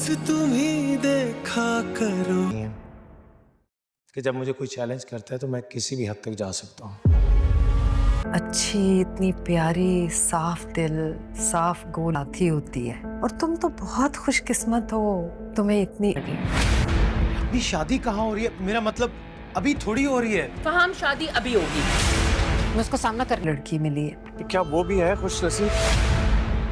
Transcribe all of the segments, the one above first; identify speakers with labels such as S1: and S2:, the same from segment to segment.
S1: तुम ही देखा करो।
S2: कि जब मुझे कोई चैलेंज करता है तो मैं किसी भी हद तक जा सकता हूँ।
S3: अच्छी, इतनी प्यारी, साफ दिल, साफ गोल साथी होती है। और तुम तो बहुत खुशकिस्मत हो, तुम्हें इतनी लगी।
S2: अभी शादी कहाँ हो रही है? मेरा मतलब अभी थोड़ी हो रही है।
S4: फहाम, शादी अभी होगी।
S3: मैं उसको सामना कर लड़की मिली है।
S2: तो क्या वो भी है खुश नसीब?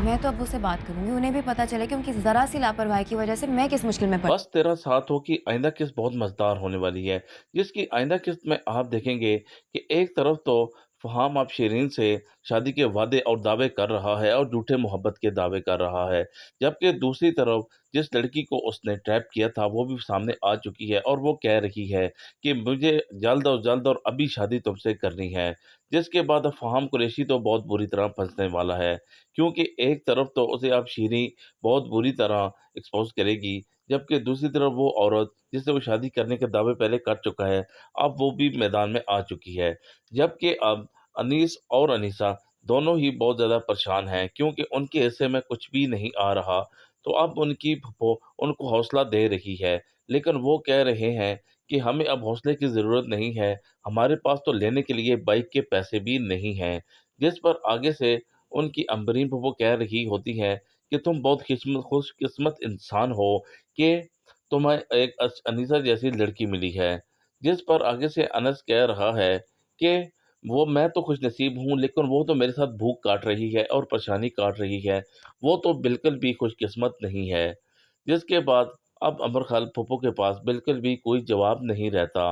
S5: मैं तो अब्बू से बात करूंगी, उन्हें भी पता चले कि उनकी जरा सी लापरवाही की वजह से मैं किस मुश्किल में पड़।
S6: बस तेरा साथ हो कि आइंदा किस्त बहुत मजेदार होने वाली है, जिसकी आइंदा किस्त में आप देखेंगे कि एक तरफ तो फहाम अब शिरीन से शादी के वादे और दावे कर रहा है और झूठे मोहब्बत के दावे कर रहा है, जबकि दूसरी तरफ जिस लड़की को उसने ट्रैप किया था वो भी सामने आ चुकी है और वो कह रही है कि मुझे जल्द और अभी शादी तुमसे करनी है। जिसके बाद अब फहाम कुरैशी तो बहुत बुरी तरह फंसने वाला है, क्योंकि एक तरफ तो उसे अब शीरीन बहुत बुरी तरह एक्सपोज करेगी, जबकि दूसरी तरफ वो औरत जिससे वो शादी करने के दावे पहले कर चुका है, अब वो भी मैदान में आ चुकी है। जबकि अब अनीस और अनीसा दोनों ही बहुत ज़्यादा परेशान हैं, क्योंकि उनके हिस्से में कुछ भी नहीं आ रहा। तो अब उनकी फूफो उनको हौसला दे रही है, लेकिन वो कह रहे हैं कि हमें अब हौसले की ज़रूरत नहीं है, हमारे पास तो लेने के लिए बाइक के पैसे भी नहीं हैं। जिस पर आगे से उनकी अम्बरीन फूफो कह रही होती है कि तुम बहुत खुशकिस्मत इंसान हो कि तुम्हें एक अनीसा जैसी लड़की मिली है। जिस पर आगे से अनस कह रहा है कि वो मैं तो खुशनसीब हूँ, लेकिन वो तो मेरे साथ भूख काट रही है और परेशानी काट रही है, वो तो बिल्कुल भी खुशकिस्मत नहीं है। जिसके बाद अब अमर खान फूफो के पास बिल्कुल भी कोई जवाब नहीं रहता।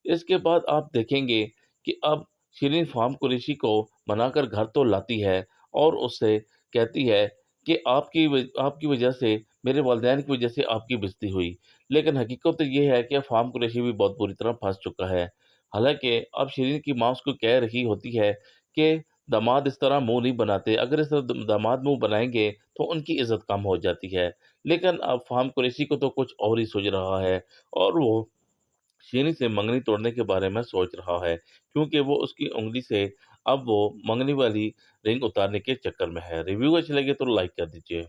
S6: इसके बाद आप देखेंगे कि अब शिरीन फार्म कुरैशी को मनाकर घर तो लाती है और उससे कहती है कि आपकी वजह से, मेरे वालिदैन की वजह से आपकी बेइज्जती हुई। लेकिन हकीकत तो ये है कि अब फार्म कुरैशी भी बहुत बुरी तरह फंस चुका है। हालांकि अब शिरीन की माँ उसको कह रही होती है कि दामाद इस तरह मुंह नहीं बनाते, अगर इस तरह दामाद मुंह बनाएंगे तो उनकी इज्जत कम हो जाती है। लेकिन अब फार्म कुरैशी को तो कुछ और ही सोच रहा है और वो शिरीन से मंगनी तोड़ने के बारे में सोच रहा है, क्योंकि वो उसकी उंगली से अब वो मंगनी वाली रिंग उतारने के चक्कर में है। रिव्यू अच्छे लगे तो लाइक कर दीजिए।